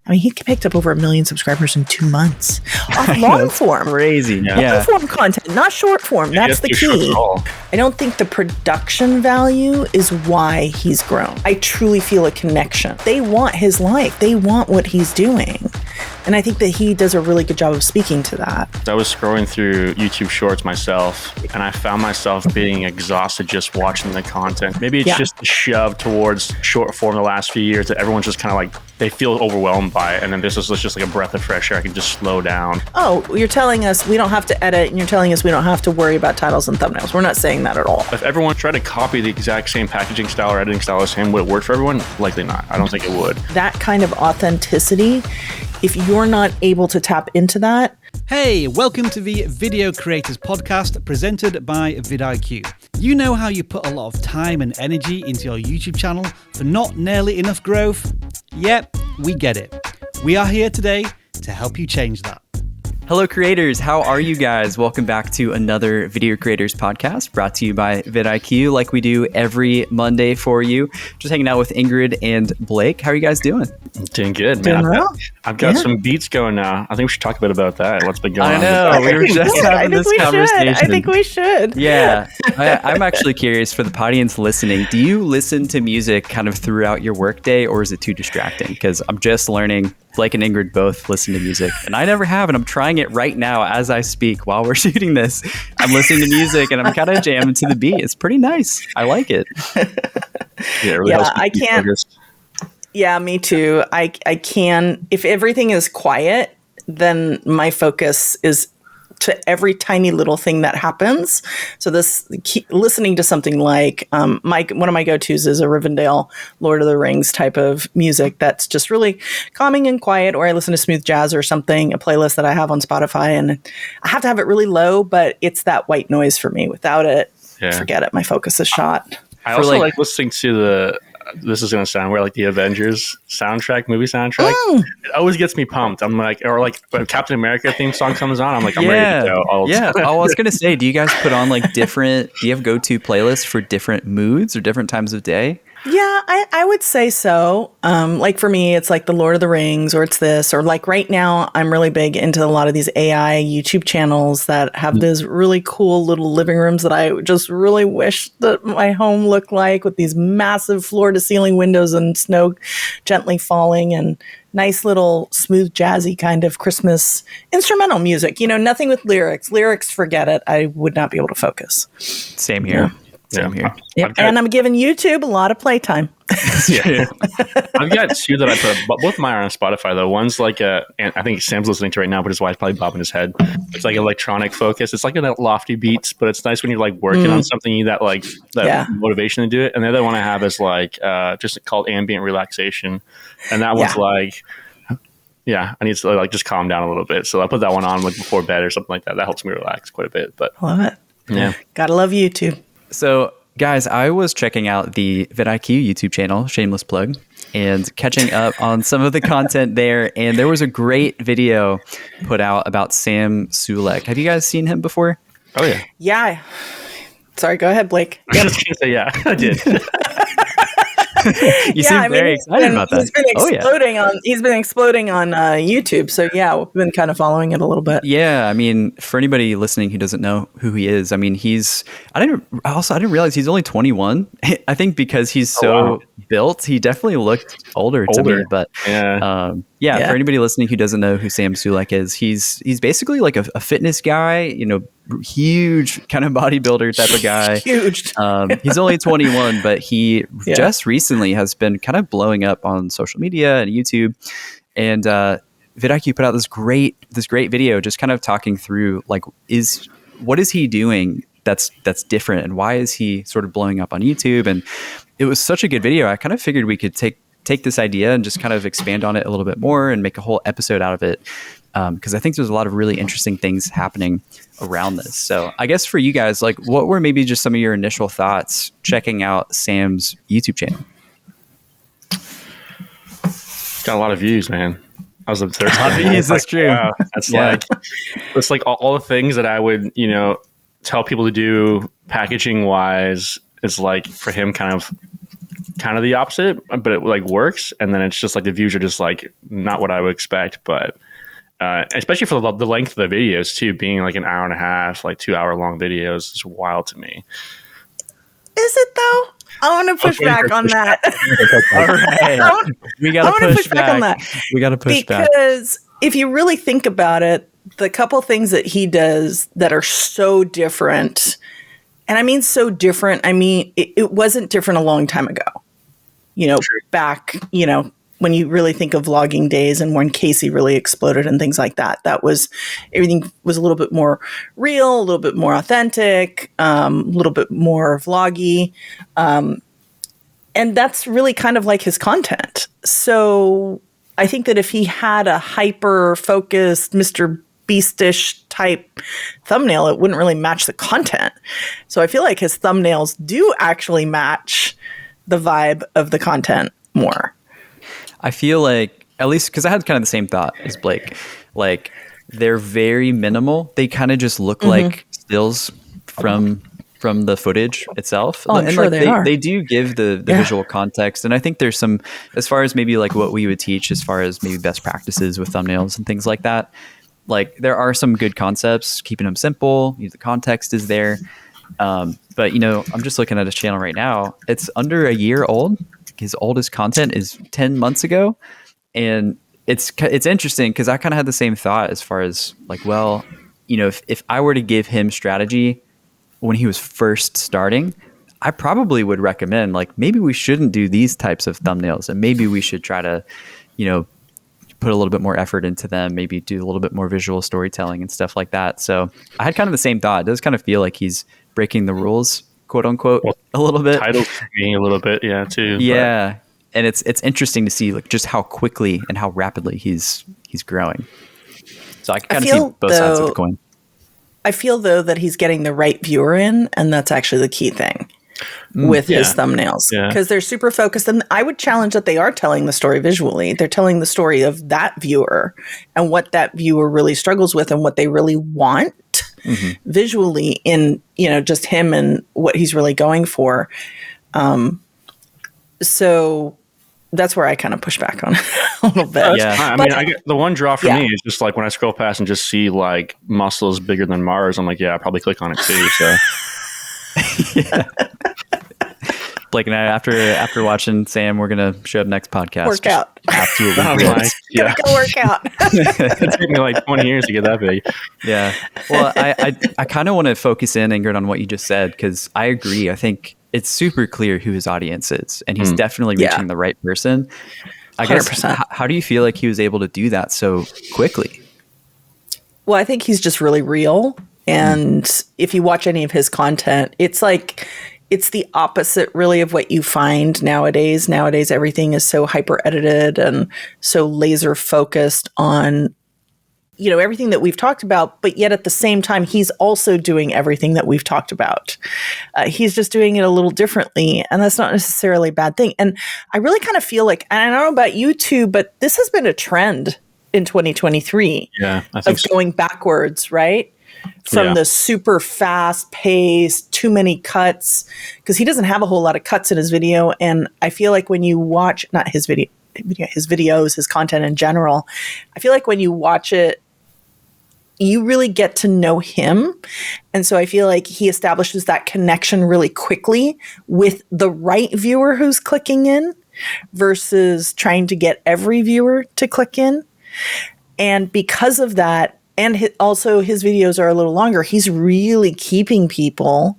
I mean, he picked up over 1 million subscribers in 2 months off long form. Crazy. Long form content, not short form. That's the key. I don't think the production value is why he's grown. I truly feel a connection. They want his life. They want what he's doing. And I think that he does a really good job of speaking to that. I was scrolling through YouTube Shorts myself, and I found myself being exhausted just watching the content. Maybe it's just a shove towards short form the last few years that everyone's just kind of like, they feel overwhelmed by it. And then this is just like a breath of fresh air. I can just slow down. Oh, you're telling us we don't have to edit, and you're telling us we don't have to worry about titles and thumbnails. We're not saying that at all. If everyone tried to copy the exact same packaging style or editing style as him, would it work for everyone? Likely not. I don't think it would. That kind of authenticity, if you're not able to tap into that. Hey, welcome to the Video Creators Podcast presented by VidIQ. You know how you put a lot of time and energy into your YouTube channel for not nearly enough growth? Yep, we get it. We are here today to help you change that. Hello creators, how are you guys? Welcome back to another Video Creators Podcast brought to you by VidIQ, like we do every Monday for you. Just hanging out with Ingrid and Blake. How are you guys doing? Doing good, man. I've got some beats going now. I think we should talk a bit about that. What's been going on? I know, we were just having this conversation. I think we should. Yeah, I'm actually curious for the audience listening. Do you listen to music kind of throughout your workday, or is it too distracting? Because I'm just learning. Blake and Ingrid both listen to music, and I never have, and I'm trying it right now as I speak while we're shooting this. I'm listening to music, and I'm kind of jamming to the beat. It's pretty nice. I like it. Yeah, it really helps I can't. focused. Yeah, me too. I can. If everything is quiet, then my focus is to every tiny little thing that happens. So listening to something like one of my go-tos is a Rivendell, Lord of the Rings type of music that's just really calming and quiet, or I listen to smooth jazz or something, a playlist that I have on Spotify, and I have to have it really low, but it's that white noise for me. Without it, forget it. My focus is shot. I also like listening to this is going to sound weird, like the Avengers movie soundtrack. It always gets me pumped. I'm like, or like when Captain America theme song comes on, I'm like, I'm ready to go. I was going to say, do you guys put on like do you have go-to playlists for different moods or different times of day? Yeah, I would say so. Like for me, it's like the Lord of the Rings, or it's this, or like right now, I'm really big into a lot of these AI YouTube channels that have these really cool little living rooms that I just really wish that my home looked like, with these massive floor to ceiling windows and snow gently falling and nice little smooth jazzy kind of Christmas instrumental music. You know, nothing with lyrics. Lyrics, forget it. I would not be able to focus. Same here. Yeah. Same here. Yep. And I'm giving YouTube a lot of playtime. I've got two that I put, but both of mine are on Spotify though. One's like and I think Sam's listening to right now, but his wife's probably bobbing his head. It's like electronic focus. It's like a lofty beats, but it's nice when you're like working on something, you need that motivation to do it. And the other one I have is like just called ambient relaxation, and that one's like, I need to like just calm down a little bit. So I put that one on like before bed or something like that. That helps me relax quite a bit. But love it. Yeah, gotta love YouTube. So, guys, I was checking out the VidIQ YouTube channel, shameless plug, and catching up on some of the content there. And there was a great video put out about Sam Sulek. Have you guys seen him before? Oh, yeah. Yeah. Sorry, go ahead, Blake. I was just going to say, yeah, I did. You seem very excited about that. He's been exploding on YouTube. So yeah, we've been kind of following it a little bit. Yeah, I mean, for anybody listening who doesn't know who he is, I mean, I didn't realize he's only 21. I think because he's so built, he definitely looked older to me. But for anybody listening who doesn't know who Sam Sulek is, he's basically like a fitness guy, you know, huge kind of bodybuilder type of guy. Huge. He's only 21, but he just recently has been kind of blowing up on social media and YouTube. And VidIQ put out this great video just kind of talking through like what is he doing that's different, and why is he sort of blowing up on YouTube? And it was such a good video. I kind of figured we could take this idea and just kind of expand on it a little bit more and make a whole episode out of it. Because I think there's a lot of really interesting things happening around this. So I guess for you guys, like, what were maybe just some of your initial thoughts checking out Sam's YouTube channel? Got a lot of views, man. I was obsessed. A lot of views, that's true. Wow, that's it's like all the things that I would, tell people to do packaging wise is like for him kind of kind of the opposite, but it like works. And then it's just like the views are just like not what I would expect, but especially for the length of the videos too, being like an hour and a half, like 2 hour long videos is wild to me. Is it though? I want to push back on that. All right. We got to push back on that. We got to push back. Because if you really think about it, the couple things that he does that are so different, and I mean so different, I mean, it wasn't different a long time ago. Back, when you really think of vlogging days and when Casey really exploded and things like that, everything was a little bit more real, a little bit more authentic, a little bit more vloggy. And that's really kind of like his content. So I think that if he had a hyper-focused Mr. Beastish type thumbnail, it wouldn't really match the content. So I feel like his thumbnails do actually match the vibe of the content more. I feel like, at least because I had kind of the same thought as Blake, like they're very minimal. They kind of just look like stills from the footage itself. Oh, I'm sure they are. They do give the visual context. And I think there's some, as far as maybe like what we would teach as far as maybe best practices with thumbnails and things like that, like there are some good concepts, keeping them simple, the context is there. But I'm just looking at his channel right now. It's under a year old. His oldest content is 10 months ago. And it's interesting because I kind of had the same thought as far as like, well, if I were to give him strategy when he was first starting, I probably would recommend like, maybe we shouldn't do these types of thumbnails and maybe we should try to, put a little bit more effort into them, maybe do a little bit more visual storytelling and stuff like that. So I had kind of the same thought. It does kind of feel like he's breaking the rules, quote unquote, a little bit. Titles being a little bit, too. Yeah. But. And it's interesting to see like just how quickly and how rapidly he's growing. So I can kind of see both sides of the coin. I feel though that he's getting the right viewer in, and that's actually the key thing with his thumbnails, because they're super focused. And I would challenge that they are telling the story visually. They're telling the story of that viewer and what that viewer really struggles with and what they really want visually in, just him and what he's really going for. So that's where I kind of push back on a little bit. I mean, the one draw for me is just like when I scroll past and just see like muscles bigger than Mars, I'm like, I probably click on it too. So. Blake and I, after watching Sam, we're gonna show up next podcast. Work out. Absolutely. Go work out. It took me like 20 years to get that big. Yeah. Well, I kind of want to focus in, Ingrid, on what you just said, because I agree. I think it's super clear who his audience is, and he's definitely reaching the right person. I 100%. Guess, how do you feel like he was able to do that so quickly? Well, I think he's just really real. And if you watch any of his content, it's the opposite really of what you find nowadays. Nowadays, everything is so hyper edited and so laser focused on, everything that we've talked about. But yet at the same time, he's also doing everything that we've talked about. He's just doing it a little differently. And that's not necessarily a bad thing. And I really kind of feel like, and I don't know about you too, but this has been a trend in 2023 of going backwards, right? From the super fast pace, too many cuts, because he doesn't have a whole lot of cuts in his video. And I feel like when you watch, not his videos, his content in general, I feel like when you watch it, you really get to know him. And so I feel like he establishes that connection really quickly with the right viewer who's clicking in versus trying to get every viewer to click in. And because of that, and also his videos are a little longer, he's really keeping people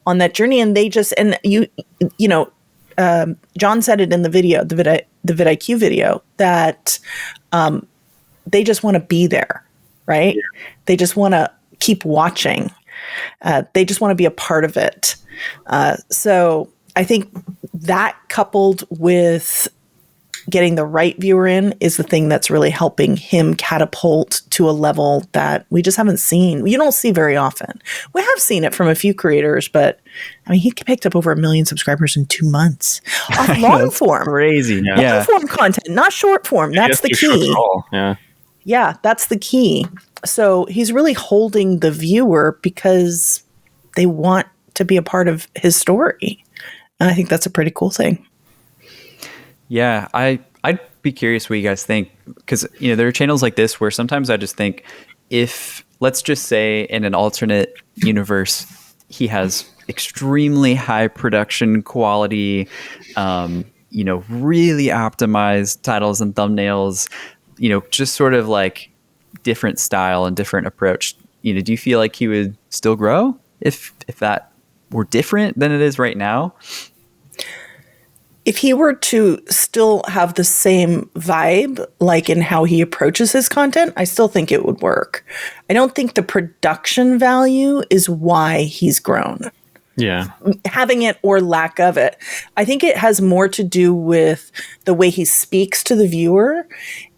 on that journey. And they just, and John said it in the video, the VidIQ video, that they just want to be there, right? Yeah. They just want to keep watching. They just want to be a part of it. So I think that coupled with getting the right viewer in is the thing that's really helping him catapult to a level that we just haven't seen. You don't see very often. We have seen it from a few creators, but I mean, he picked up over 1 million subscribers in 2 months off long form. Crazy. Long form content, not short form. That's the key. Yeah, that's the key. So he's really holding the viewer because they want to be a part of his story. And I think that's a pretty cool thing. Yeah, I'd be curious what you guys think, because there are channels like this where sometimes I just think, if let's just say in an alternate universe he has extremely high production quality, really optimized titles and thumbnails, just sort of like different style and different approach. Do you feel like he would still grow if that were different than it is right now? If he were to still have the same vibe, like in how he approaches his content, I still think it would work. I don't think the production value is why he's grown. Yeah. Having it or lack of it. I think it has more to do with the way he speaks to the viewer,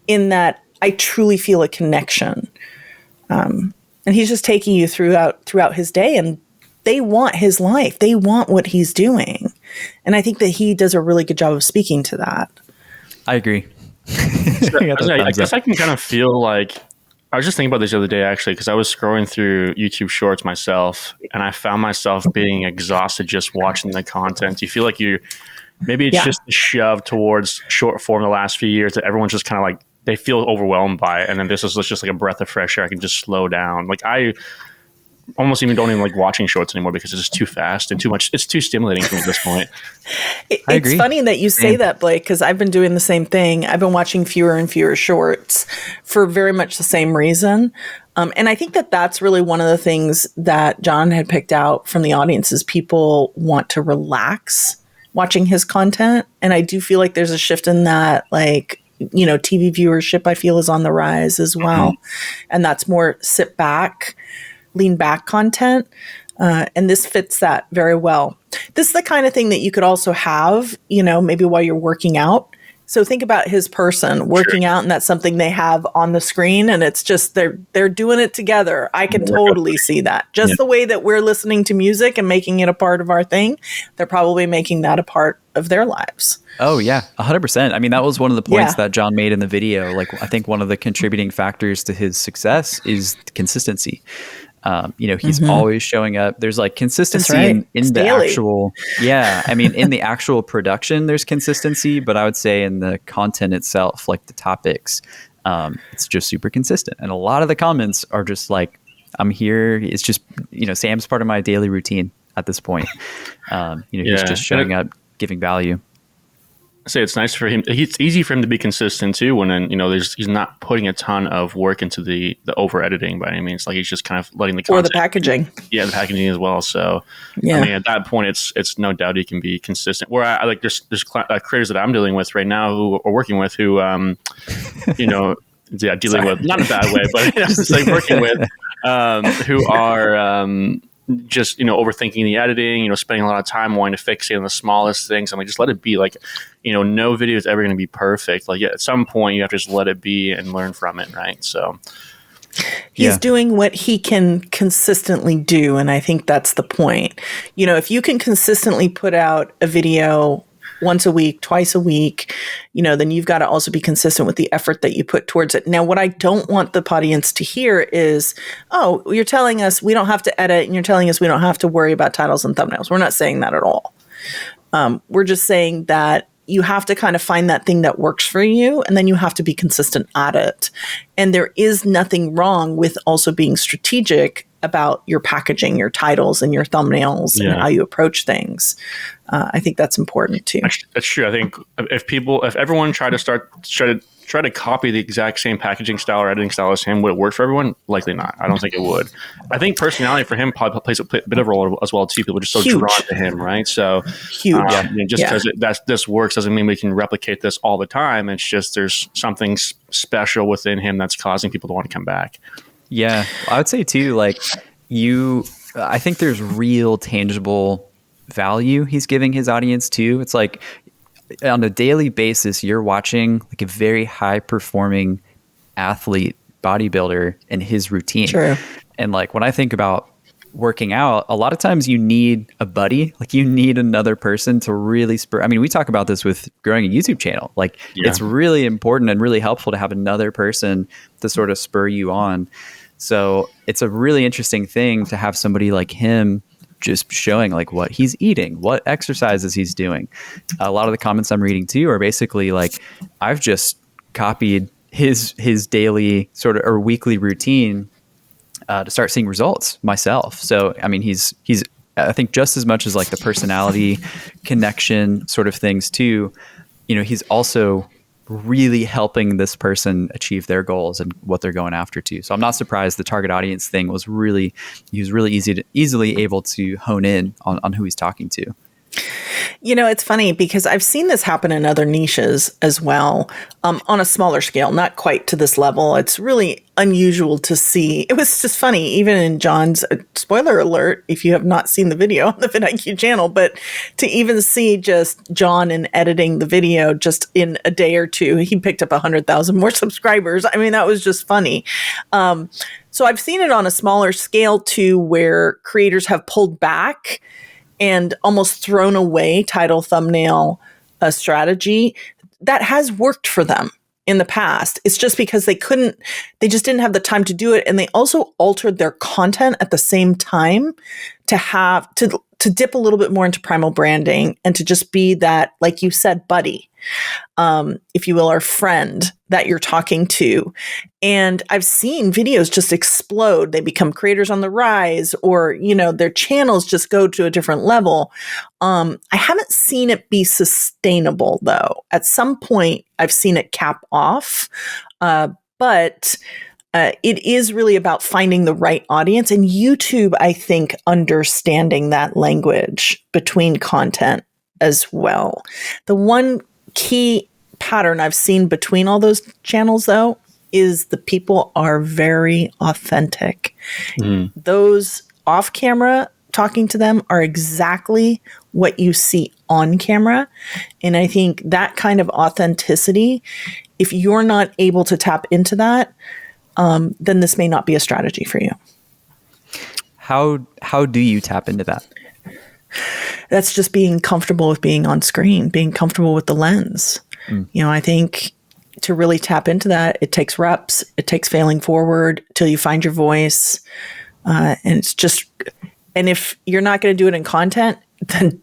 in that I truly feel a connection. And he's just taking you throughout his day, and they want his life. They want what he's doing. And I think that he does a really good job of speaking to that. I agree. I guess I can kind of feel like, I was just thinking about this the other day, actually, because I was scrolling through YouTube Shorts myself, and I found myself being exhausted just watching the content. You feel like maybe it's just shoved towards short form the last few years, that everyone's just kind of like, they feel overwhelmed by it. And then this is just like a breath of fresh air. I can just slow down. Like, I almost don't even like watching shorts anymore, because it's just too fast and too much. It's too stimulating for me at this point. It's funny that you say that, Blake, because I've been doing the same thing. I've been watching fewer and fewer shorts for very much the same reason. And I think that that's really one of the things that John had picked out from the audience, is people want to relax watching his content. And I do feel like there's a shift in that, like, TV viewership, I feel, is on the rise as well. Mm-hmm. And that's more sit back, lean back content. And this fits that very well. This is the kind of thing that you could also have, maybe while you're working out. So think about his person working out, and that's something they have on the screen, and it's just, they're doing it together. I can totally see that. Just the way that we're listening to music and making it a part of our thing, they're probably making that a part of their lives. Oh yeah, 100%. I mean, that was one of the points that John made in the video. Like, I think one of the contributing factors to his success is consistency. He's always showing up. There's like consistency in the actual, in the actual production, there's consistency, but I would say in the content itself, like the topics, it's just super consistent. And a lot of the comments are just like, I'm here. It's just, Sam's part of my daily routine at this point. He's just showing up, giving value. I say it's nice for him. It's easy for him to be consistent too, when he's not putting a ton of work into the over editing by any means. Like, he's just kind of letting the content, or the packaging. Yeah, the packaging as well. So I mean, at that point, it's no doubt he can be consistent. Where I like there's creators that I'm dealing with right now who are working with who dealing with, not in a bad way, but it's like working with who are just overthinking the editing, spending a lot of time wanting to fixate on the smallest things. I'm like, just let it be. Like, no video is ever going to be perfect. Like, at some point you have to just let it be and learn from it, right? So he's doing what he can consistently do, and I think that's the point. If you can consistently put out a video once a week, twice a week, then you've got to also be consistent with the effort that you put towards it. Now, what I don't want the audience to hear is, oh, you're telling us we don't have to edit, and you're telling us we don't have to worry about titles and thumbnails. We're not saying that at all. We're just saying that you have to kind of find that thing that works for you, and then you have to be consistent at it. And there is nothing wrong with also being strategic about your packaging, your titles, and your thumbnails, and how you approach things. I think that's important too. That's true. I think if everyone tried to copy the exact same packaging style or editing style as him, would it work for everyone? Likely not. I don't think it would. I think personality for him probably plays a bit of a role as well too. People are just so drawn to him, right? So just because this works doesn't mean we can replicate this all the time. It's just there's something special within him that's causing people to want to come back. Yeah, I would say too, like I think there's real tangible value he's giving his audience too. It's like on a daily basis, you're watching like a very high performing athlete, bodybuilder, and his routine. True. And like when I think about working out, a lot of times you need a buddy, like you need another person to really spur. I mean, we talk about this with growing a YouTube channel. Like it's really important and really helpful to have another person to sort of spur you on. So it's a really interesting thing to have somebody like him just showing like what he's eating, what exercises he's doing. A lot of the comments I'm reading too are basically like, I've just copied his daily sort of or weekly routine to start seeing results myself. So, I mean, he's I think just as much as like the personality connection sort of things too, you know, he's also really helping this person achieve their goals and what they're going after too. So I'm not surprised the target audience thing was really, he was really easily able to hone in on who he's talking to. You know, it's funny because I've seen this happen in other niches as well, on a smaller scale, not quite to this level. It's really unusual to see. It was just funny, even in John's, spoiler alert, if you have not seen the video on the VidIQ channel, but to even see just John in editing the video just in a day or two, he picked up 100,000 more subscribers. I mean, that was just funny. So I've seen it on a smaller scale too, where creators have pulled back and almost thrown away title, thumbnail, strategy that has worked for them in the past. It's just because they just didn't have the time to do it. And they also altered their content at the same time to dip a little bit more into primal branding and to just be that, like you said, buddy, if you will, or friend that you're talking to. And I've seen videos just explode. They become creators on the rise, or, you know, their channels just go to a different level. I haven't seen it be sustainable though. At some point I've seen it cap off, but it is really about finding the right audience, and YouTube, I think, understanding that language between content as well. The one key pattern I've seen between all those channels, though, is the people are very authentic. Those off camera talking to them are exactly what you see on camera. And I think that kind of authenticity, if you're not able to tap into that, then this may not be a strategy for you. How do you tap into that? That's just being comfortable with being on screen, being comfortable with the lens. You know, I think to really tap into that, it takes reps. It takes failing forward till you find your voice. And it's just, and if you're not going to do it in content, then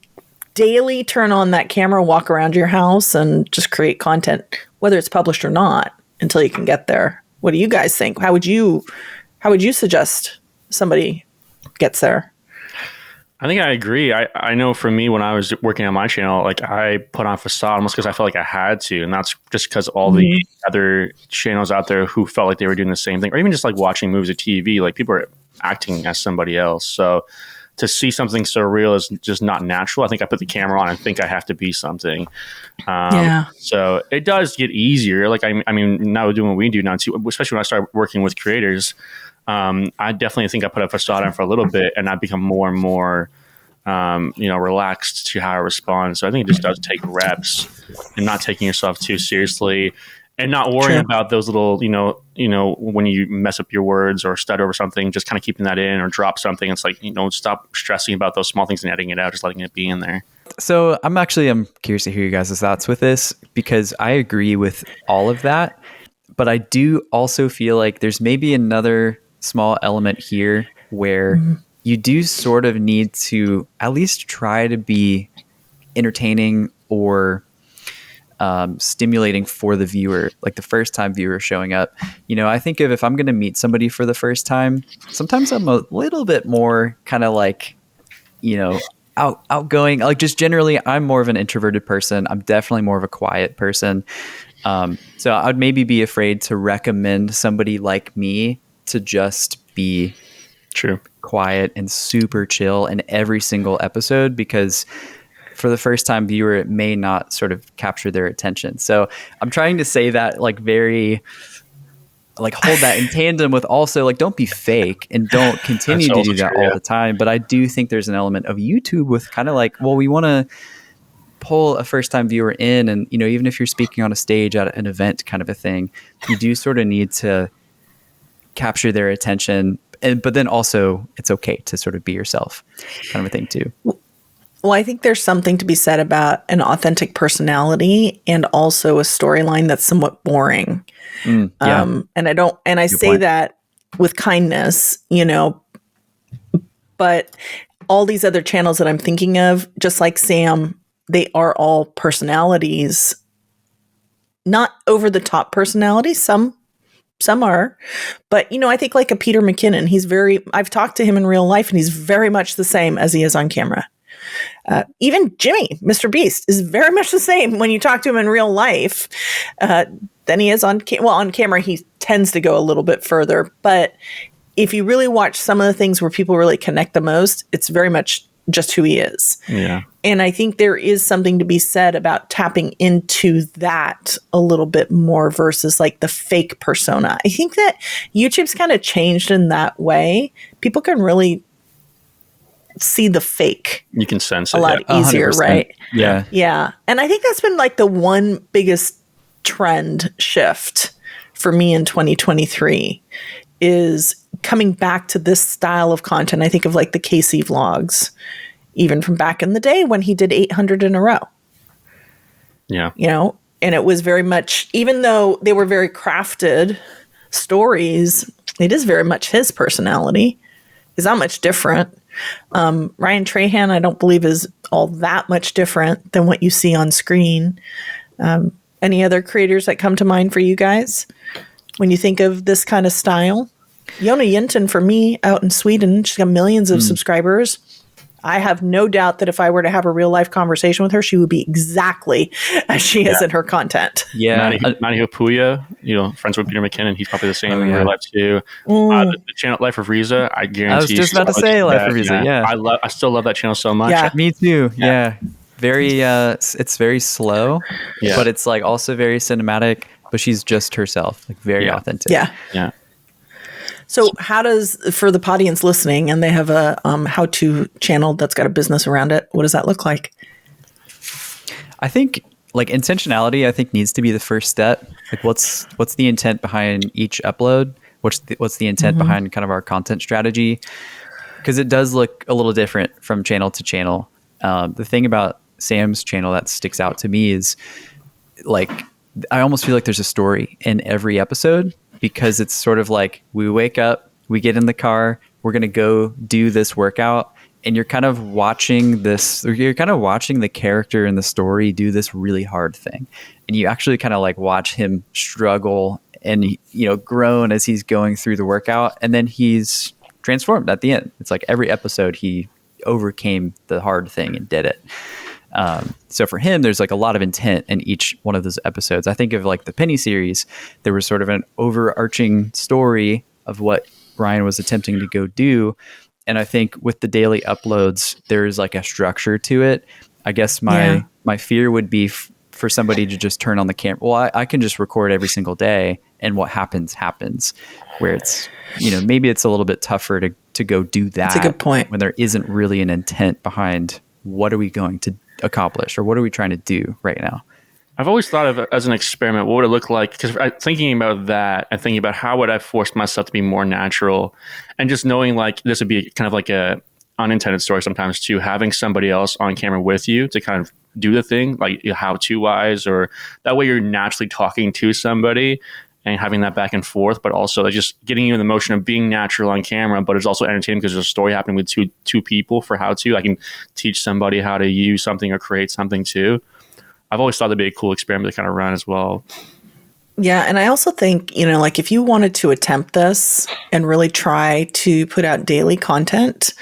daily turn on that camera, walk around your house and just create content, whether it's published or not, until you can get there. What do you guys think? How would you suggest somebody gets there? I think I agree. I know for me, when I was working on my channel, like I put on facade almost because I felt like I had to. And that's just because all the other channels out there who felt like they were doing the same thing, or even just like watching movies or TV, like people are acting as somebody else. So to see something so real is just not natural. I think I put the camera on and think I have to be something. So it does get easier. Like, I mean, now doing what we do now too, especially when I started working with creators, I definitely think I put a facade on for a little bit and I become more and more, relaxed to how I respond. So I think it just does take reps and not taking yourself too seriously and not worrying about those little, when you mess up your words or stutter over something, just kind of keeping that in or drop something. It's like, stop stressing about those small things and editing it out, just letting it be in there. So I'm curious to hear you guys' thoughts with this, because I agree with all of that, but I do also feel like there's maybe another small element here where you do sort of need to at least try to be entertaining or stimulating for the viewer, like the first time viewer showing up. I think if I'm going to meet somebody for the first time, sometimes I'm a little bit more kind of like, outgoing. Like just generally, I'm more of an introverted person. I'm definitely more of a quiet person. So I'd maybe be afraid to recommend somebody like me to just be quiet and super chill in every single episode, because for the first time viewer, it may not sort of capture their attention. So I'm trying to say that like very, like hold that in tandem with also like, don't be fake and don't continue to do that all the time. But I do think there's an element of YouTube with kind of like, well, we want to pull a first time viewer in. And, even if you're speaking on a stage at an event kind of a thing, you do sort of need to capture their attention. But then also it's okay to sort of be yourself kind of a thing too. Well, I think there's something to be said about an authentic personality and also a storyline that's somewhat boring. And I say that with kindness, but all these other channels that I'm thinking of, just like Sam, they are all personalities, not over the top personalities. Some are, but I think like a Peter McKinnon, I've talked to him in real life and he's very much the same as he is on camera. Even Jimmy, Mr. Beast, is very much the same when you talk to him in real life than he is on camera. He tends to go a little bit further, but if you really watch some of the things where people really connect the most, it's very much just who he is. Yeah. And I think there is something to be said about tapping into that a little bit more versus like the fake persona. I think that YouTube's kind of changed in that way. People can really see the fake. You can sense it a lot easier, 100%. right? Yeah. Yeah. And I think that's been like the one biggest trend shift for me in 2023 is coming back to this style of content. I think of like the Casey vlogs, even from back in the day when he did 800 in a row. Yeah. And it was very much, even though they were very crafted stories, it is very much his personality. He's not much different. Ryan Trahan, I don't believe is all that much different than what you see on screen. Any other creators that come to mind for you guys when you think of this kind of style? Jonna Yinton, for me, out in Sweden, she's got millions of subscribers. I have no doubt that if I were to have a real life conversation with her, she would be exactly as she is in her content. Yeah. Manny Hopuya, friends with Peter McKinnon. He's probably the same in real life too. The channel Life of Riza, I guarantee. I was just about to say Life of Riza. Yeah. I still love that channel so much. Yeah. Me too. Yeah. Very, it's very slow, but it's like also very cinematic, but she's just herself, like very authentic. Yeah. Yeah. So how does, for the audience listening, and they have a how-to channel that's got a business around it, what does that look like? I think like intentionality, I think needs to be the first step. Like what's the intent behind each upload? What's the intent behind kind of our content strategy? Because it does look a little different from channel to channel. The thing about Sam's channel that sticks out to me is like, I almost feel like there's a story in every episode, because it's sort of like we wake up, we get in the car, we're going to go do this workout, and you're kind of watching the character in the story do this really hard thing. And you actually kind of like watch him struggle and, groan as he's going through the workout. And then he's transformed at the end. It's like every episode he overcame the hard thing and did it. So for him, there's like a lot of intent in each one of those episodes. I think of like the Penny series, there was sort of an overarching story of what Ryan was attempting to go do. And I think with the daily uploads, there's like a structure to it. I guess my fear would be for somebody to just turn on the camera. Well, I can just record every single day, and what happens, where it's, maybe it's a little bit tougher to go do that. That's a good point. When there isn't really an intent behind what are we going to accomplish or what are we trying to do right now. I've always thought of it as an experiment. What would it look like? Because thinking about that and thinking about how would I force myself to be more natural, and just knowing like this would be kind of like a unintended story sometimes too, having somebody else on camera with you to kind of do the thing, like how-to wise, or that way you're naturally talking to somebody and having that back and forth, but also like just getting you in the motion of being natural on camera, but it's also entertaining because there's a story happening with two people for how to. I can teach somebody how to use something or create something too. I've always thought it'd be a cool experiment to kind of run as well. Yeah, and I also think, like if you wanted to attempt this and really try to put out daily content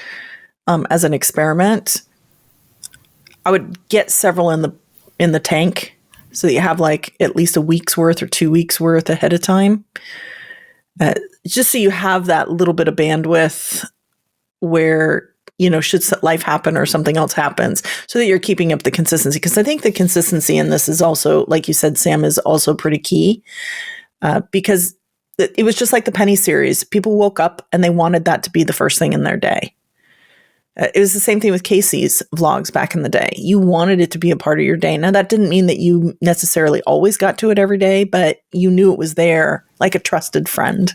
as an experiment, I would get several in the tank so that you have like at least a week's worth or 2 weeks worth ahead of time. Just so you have that little bit of bandwidth where, should life happen or something else happens, so that you're keeping up the consistency. Because I think the consistency in this is also, like you said, Sam, is also pretty key. Because it was just like the Penny series. People woke up and they wanted that to be the first thing in their day. It was the same thing with Casey's vlogs back in the day. You wanted it to be a part of your day. Now, that didn't mean that you necessarily always got to it every day, but you knew it was there like a trusted friend.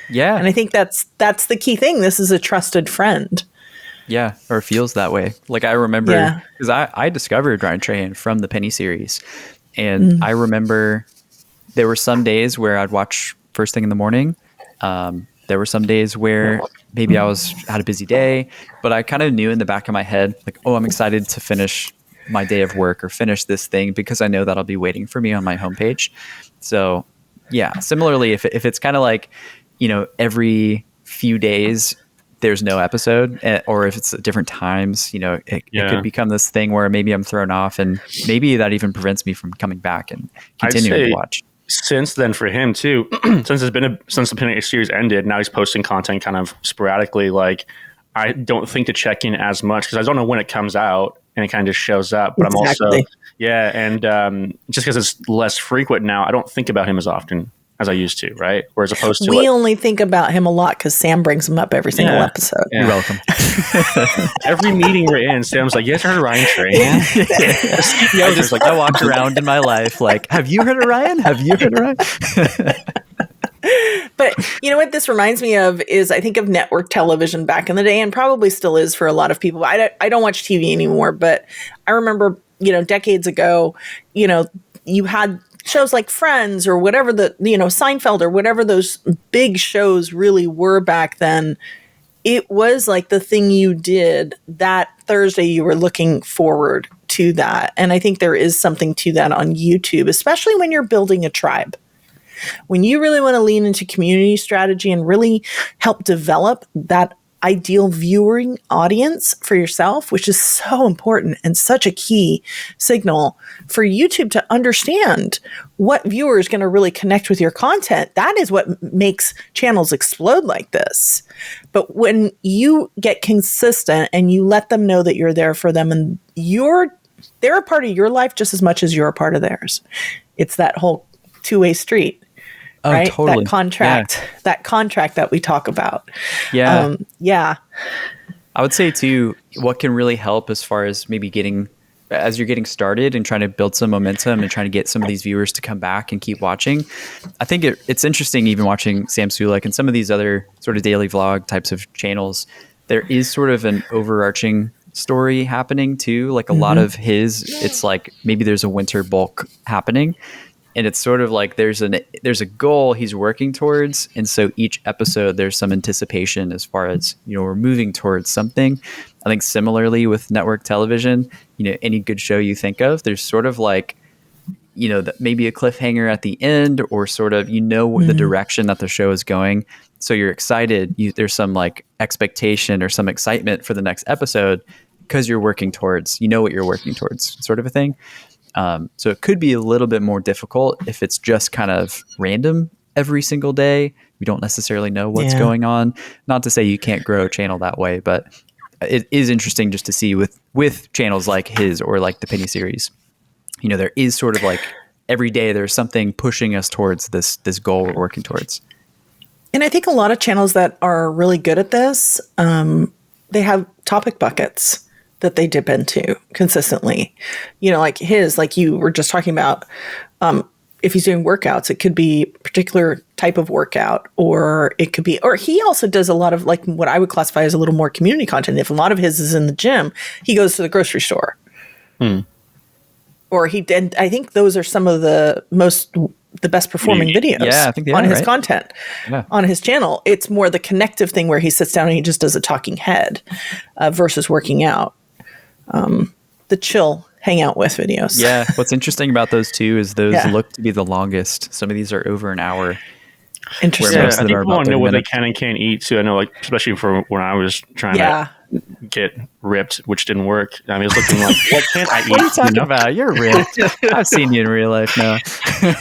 Yeah. And I think that's the key thing. This is a trusted friend. Yeah, or feels that way. Like I remember, because I discovered Ryan Trahan from the Penny series. And I remember there were some days where I'd watch first thing in the morning. There were some days where maybe I had a busy day, but I kind of knew in the back of my head, like, oh, I'm excited to finish my day of work or finish this thing because I know that'll be waiting for me on my homepage. So yeah, similarly, if it's kind of like, every few days there's no episode, or if it's at different times, it could become this thing where maybe I'm thrown off, and maybe that even prevents me from coming back and continuing to watch. Since then, for him too, since the Pinnacle series ended, now he's posting content kind of sporadically. Like, I don't think to check in as much because I don't know when it comes out, and it kind of just shows up. But Exactly. I'm also, just because it's less frequent now, I don't think about him as often as I used to, right? Whereas opposed to we only think about him a lot because Sam brings him up every single episode. Yeah. You're welcome. Every meeting we're in, Sam's like, "You guys heard of Ryan Train?" I just I walk around in my life like, have you heard of Ryan? Have you heard of Ryan? But you know what this reminds me of is I think of network television back in the day, and probably still is for a lot of people. I don't watch TV anymore, but I remember, decades ago, you had shows like Friends or whatever Seinfeld or whatever those big shows really were back then. It was like the thing you did that Thursday. You were looking forward to that. And I think there is something to that on YouTube, especially when you're building a tribe. When you really want to lean into community strategy and really help develop that ideal viewing audience for yourself, which is so important and such a key signal for YouTube to understand what viewer is going to really connect with your content. That is what makes channels explode like this. But when you get consistent and you let them know that you're there for them and they're a part of your life just as much as you're a part of theirs. It's that whole two-way street. Oh, right? totally. That contract that we talk about. Yeah. I would say too, what can really help as far as maybe as you're getting started and trying to build some momentum and trying to get some of these viewers to come back and keep watching. I think it's interesting even watching Sam Sulek and some of these other sort of daily vlog types of channels. There is sort of an overarching story happening too. Like a lot of it's like maybe there's a winter bulk happening. And it's sort of like there's a goal he's working towards. And so each episode, there's some anticipation as far as, we're moving towards something. I think similarly with network television, any good show you think of, there's sort of like, maybe a cliffhanger at the end or sort of, the direction that the show is going. So you're excited. There's some like expectation or some excitement for the next episode because you're working towards, what you're working towards sort of a thing. So it could be a little bit more difficult if it's just kind of random every single day. We don't necessarily know what's going on. Not to say you can't grow a channel that way, but it is interesting just to see with channels like his or like the Penny series. There is sort of like every day there's something pushing us towards this goal we're working towards. And I think a lot of channels that are really good at this, they have topic buckets that they dip into consistently. Like his, like you were just talking about, if he's doing workouts, it could be a particular type of workout, or it could be, or he also does a lot of like what I would classify as a little more community content. If a lot of his is in the gym, he goes to the grocery store. Or he did. I think those are some of the best performing videos I think on his content on his channel. It's more the connective thing where he sits down and he just does a talking head versus working out. The chill hang out with videos. Yeah. What's interesting about those two is those look to be the longest. Some of these are over an hour. Interesting. I think people want to know what they can and can't eat too. I know, like, especially for when I was trying to get ripped, which didn't work. I mean, it's looking like, what can't I eat? What are you talking about? You're ripped. I've seen you in real life now.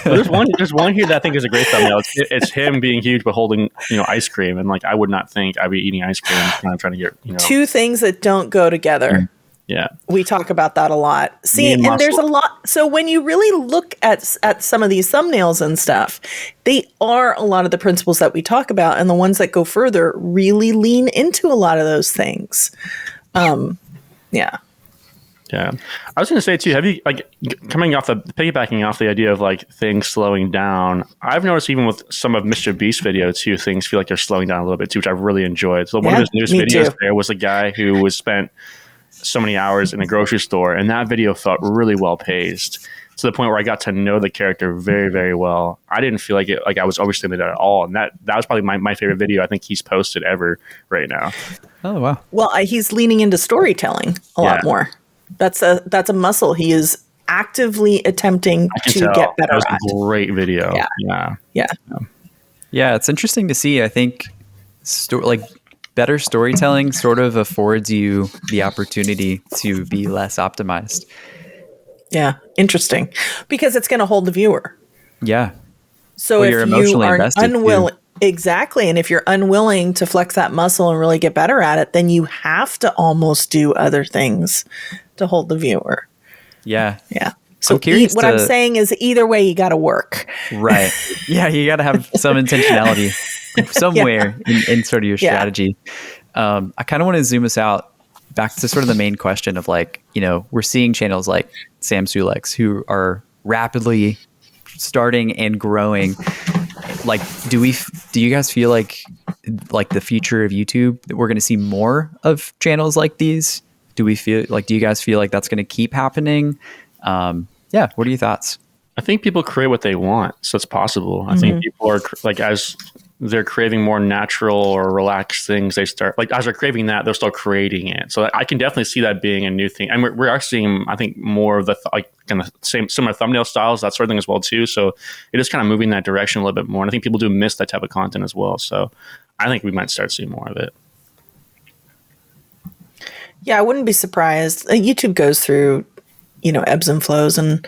There's one here that I think is a great thumbnail. It's him being huge but holding, ice cream, and like I would not think I'd be eating ice cream when I'm trying to get, Two things that don't go together. Yeah. We talk about that a lot. See, and there's a lot. So when you really look at some of these thumbnails and stuff, they are a lot of the principles that we talk about, and the ones that go further really lean into a lot of those things. Yeah. I was going to say too, have you, like, piggybacking off the idea of like things slowing down, I've noticed even with some of Mr. Beast's video too, things feel like they're slowing down a little bit too, which I've really enjoyed. So one of his newest videos there was a guy who was spent so many hours in a grocery store, and that video felt really well paced to the point where I got to know the character very, very well. I didn't feel like I was overstimulated at all. And that was probably my favorite video I think he's posted ever right now. Oh, wow. Well, he's leaning into storytelling a lot more. That's a muscle he is actively attempting to get better at. That was a great video. Yeah, it's interesting to see. I think better storytelling sort of affords you the opportunity to be less optimized. Yeah, interesting. Because it's going to hold the viewer. Yeah. So if you are unwilling, exactly, and if you're unwilling to flex that muscle and really get better at it, then you have to almost do other things to hold the viewer. Yeah. Yeah. So what I'm saying is either way, you got to work. Right. Yeah, you got to have some intentionality somewhere in sort of your strategy. I kind of want to zoom us out back to sort of the main question of like, we're seeing channels like Sam Sulek who are rapidly starting and growing. Like, do you guys feel like the future of YouTube, that we're going to see more of channels like these? Do you guys feel like that's going to keep happening? Yeah. What are your thoughts? I think people create what they want. So it's possible. I think people are like, as they're craving more natural or relaxed things, they start like, as they're craving that, they'll start creating it. So I can definitely see that being a new thing. And we are seeing, I think, more of the kind of similar thumbnail styles, that sort of thing as well too. So it is kind of moving that direction a little bit more. And I think people do miss that type of content as well. So I think we might start seeing more of it. Yeah, I wouldn't be surprised. YouTube goes through, ebbs and flows, and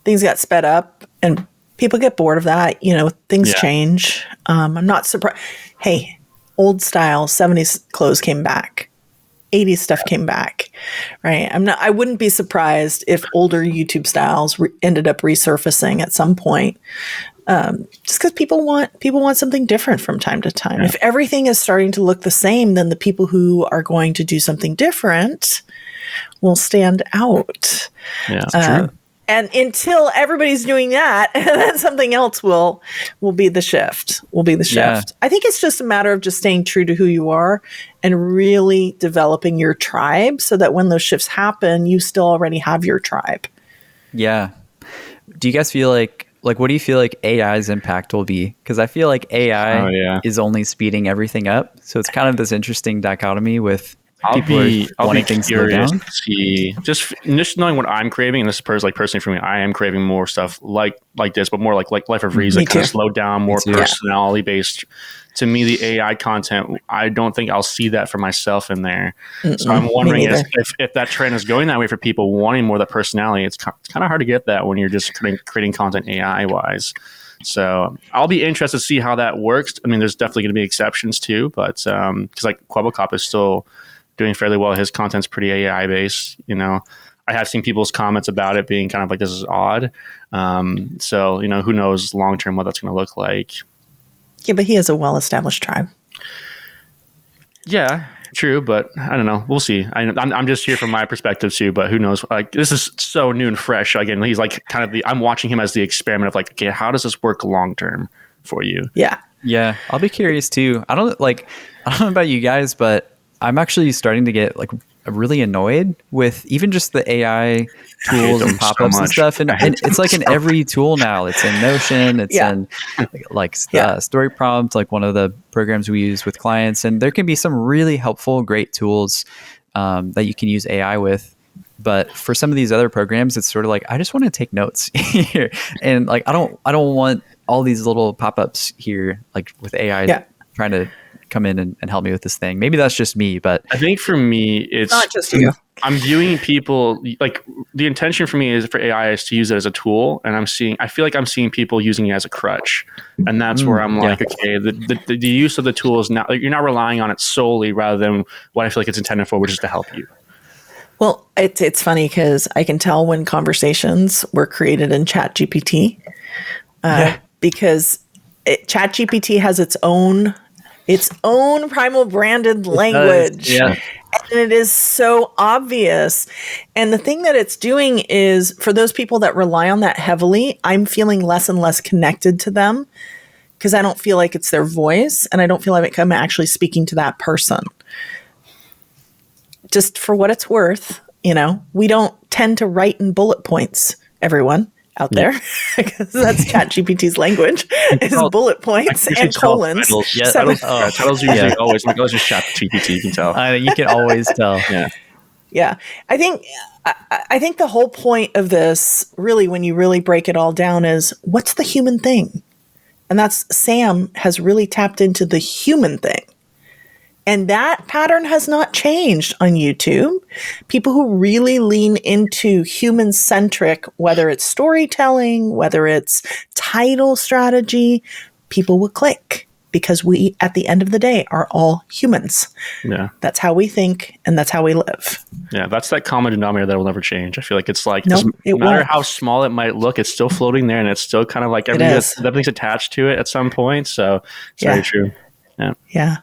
things got sped up and people get bored of that. Things change. I'm not surprised. Hey, old style 70s clothes came back. 80s stuff came back, right? I wouldn't be surprised if older YouTube styles ended up resurfacing at some point. Just because people want something different from time to time. Yeah. If everything is starting to look the same, then the people who are going to do something different will stand out. Yeah, that's true. And until everybody's doing that, then something else will be the shift. Yeah. I think it's just a matter of just staying true to who you are and really developing your tribe so that when those shifts happen, you still already have your tribe. Yeah. Do you guys feel like what do you feel like AI's impact will be? Because I feel like AI is only speeding everything up. So it's kind of this interesting dichotomy with people wanting things to slow down. To see, just knowing what I'm craving, and this is personally for me, I am craving more stuff like this, but more like Life of Reason, kind of slowed down, more personality based. To me, the AI content, I don't think I'll see that for myself in there. So I'm wondering if that trend is going that way for people wanting more of that personality. It's kind of hard to get that when you're just creating content AI wise. So I'll be interested to see how that works. I mean, there's definitely going to be exceptions too, but because like Quebblecop is still doing fairly well. His content's pretty AI based. I have seen people's comments about it being kind of like, this is odd. So who knows long term what that's going to look like. Yeah, but he has a well-established tribe. Yeah, true, but I don't know. We'll see. I'm just here from my perspective too, but who knows? Like, this is so new and fresh. Again, he's like kind of I'm watching him as the experiment of like, okay, how does this work long term for you? Yeah. Yeah, I'll be curious too. I don't know about you guys, but I'm actually starting to get like really annoyed with even just the AI tools and pop-ups and stuff. And it's like in every tool now. It's in Notion. It's in Story Prompt, like one of the programs we use with clients. And there can be some really helpful, great tools that you can use AI with. But for some of these other programs, it's sort of like, I just want to take notes here. And like, I don't want all these little pop-ups here, like with AI trying to come in and help me with this thing. Maybe that's just me, but I think for me, it's not just you. I'm viewing people like the intention for me is for AI is to use it as a tool. And I feel like I'm seeing people using it as a crutch. And that's where I'm like, okay, the use of the tool is not, like, you're not relying on it solely rather than what I feel like it's intended for, which is to help you. Well, it's funny because I can tell when conversations were created in ChatGPT because ChatGPT has its own primal branded language. And it is so obvious. And the thing that it's doing is for those people that rely on that heavily, I'm feeling less and less connected to them because I don't feel like it's their voice and I don't feel like I'm actually speaking to that person. just for what it's worth, we don't tend to write in bullet points, everyone out there, because that's ChatGPT's language, is bullet points and colons. Titles usually always, like, let's just ChatGPT, you can tell. You can always tell. Yeah. I think the whole point of this, really, when you really break it all down, is what's the human thing? And that's Sam has really tapped into the human thing. And that pattern has not changed on YouTube. People who really lean into human-centric, whether it's storytelling, whether it's title strategy, people will click because we, at the end of the day, are all humans. Yeah. That's how we think and that's how we live. Yeah, that's that common denominator that will never change. I feel like it's like, Nope, no matter how small it might look, it's still floating there, and it's still kind of like everything's attached to it at some point. So it's very true. Yeah. Yeah.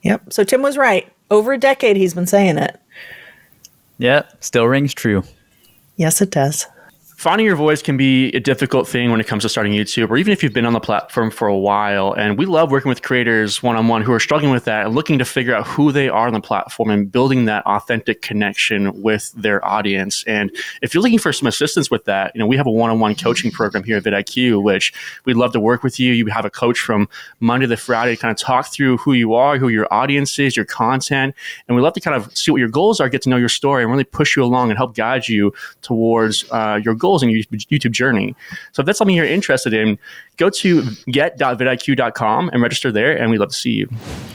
Yep. So Tim was right. Over a decade, he's been saying it. Yeah, still rings true. Yes, it does. Finding your voice can be a difficult thing when it comes to starting YouTube, or even if you've been on the platform for a while. And we love working with creators one-on-one who are struggling with that and looking to figure out who they are on the platform and building that authentic connection with their audience. And if you're looking for some assistance with that, we have a one-on-one coaching program here at VidIQ, which we'd love to work with you. You have a coach from Monday to Friday to kind of talk through who you are, who your audience is, your content. And we'd love to kind of see what your goals are, get to know your story, and really push you along and help guide you towards your goals in your YouTube journey. So if that's something you're interested in, go to get.vidiq.com and register there, and we'd love to see you.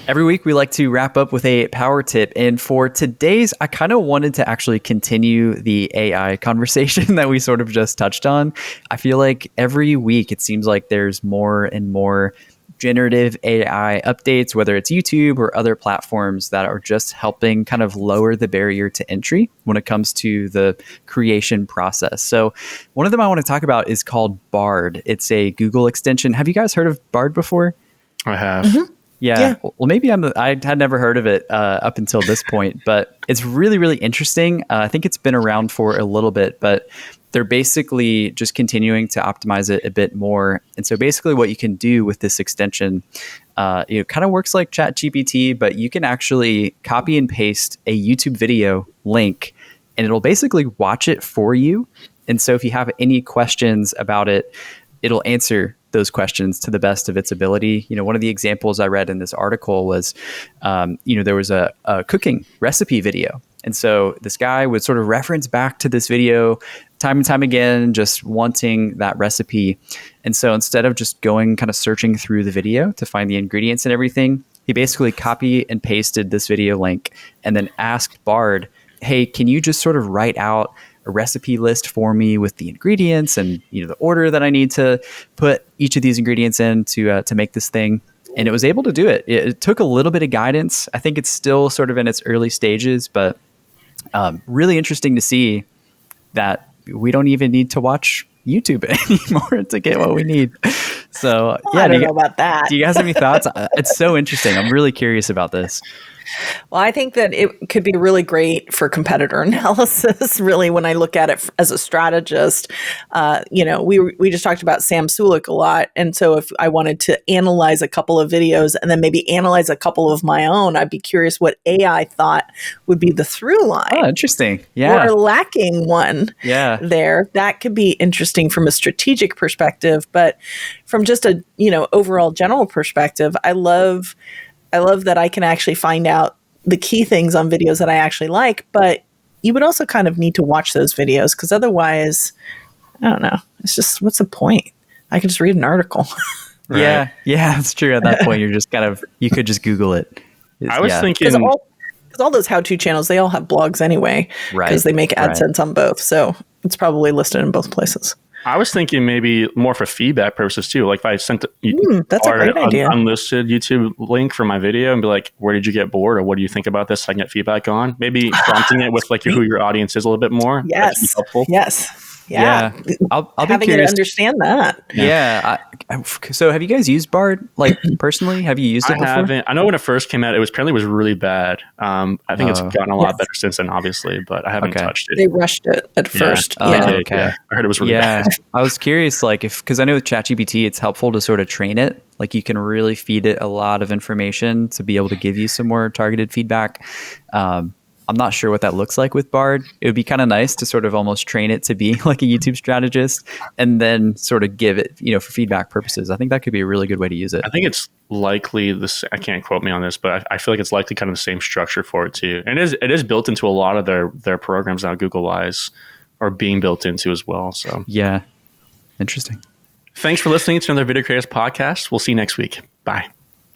Every week we like to wrap up with a power tip, and for today's, I kind of wanted to actually continue the AI conversation that we sort of just touched on. I feel like every week it seems like there's more and more generative AI updates, whether it's YouTube or other platforms that are just helping kind of lower the barrier to entry when it comes to the creation process. So one of them I want to talk about is called Bard. It's a Google extension. Have you guys heard of Bard before? I have. Mm-hmm. Yeah. Well, maybe I had never heard of it up until this point, but it's really, really interesting. I think it's been around for a little bit, but they're basically just continuing to optimize it a bit more. And so basically what you can do with this extension, it kind of works like ChatGPT, but you can actually copy and paste a YouTube video link, and it'll basically watch it for you. And so if you have any questions about it, it'll answer those questions to the best of its ability. One of the examples I read in this article was, there was a cooking recipe video. And so this guy would sort of reference back to this video time and time again, just wanting that recipe. And so instead of just going kind of searching through the video to find the ingredients and everything, he basically copy and pasted this video link and then asked Bard, hey, can you just sort of write out a recipe list for me with the ingredients and the order that I need to put each of these ingredients in to make this thing. And it was able to do it. It took a little bit of guidance. I think it's still sort of in its early stages, but really interesting to see that we don't even need to watch YouTube anymore to get what we need. So I don't know about that. Do you guys have any thoughts? It's so interesting. I'm really curious about this. Well, I think that it could be really great for competitor analysis, really, when I look at it as a strategist. We just talked about Sam Sulek a lot. And so if I wanted to analyze a couple of videos and then maybe analyze a couple of my own, I'd be curious what AI thought would be the through line. Oh, interesting. Yeah. Or lacking one there. That could be interesting from a strategic perspective. But from just a, overall general perspective, I love that I can actually find out the key things on videos that I actually like, but you would also kind of need to watch those videos because otherwise, I don't know. It's just, what's the point? I could just read an article. Right. Yeah, that's true. At that point, you're just you could just Google it. I was thinking... Because all those how-to channels, they all have blogs anyway, because they make AdSense on both. So it's probably listed in both places. I was thinking maybe more for feedback purposes too. Like if I sent that's a great idea. Unlisted YouTube link for my video and be like, where did you get bored? Or what do you think about this? So I can get feedback on. Maybe prompting it with like who your audience is a little bit more. Yes. Helpful. Yes. Yeah. I'll be having curious to understand that. Yeah. So have you guys used Bard? Like personally, have you used it before? I haven't. I know when it first came out, it was really bad. I think it's gotten a lot better since then, obviously, but I haven't touched it. They rushed it at first. Okay. Yeah. I heard it was really bad. I was curious, because I know with ChatGPT, it's helpful to sort of train it. Like you can really feed it a lot of information to be able to give you some more targeted feedback. I'm not sure what that looks like with Bard. It would be kind of nice to sort of almost train it to be like a YouTube strategist and then sort of give it, for feedback purposes. I think that could be a really good way to use it. I think it's likely this. I can't quote me on this, but I feel like it's likely kind of the same structure for it too. And it is built into a lot of their programs now. Google Wise are being built into as well. So yeah, interesting. Thanks for listening to another Video Creators podcast. We'll see you next week. Bye.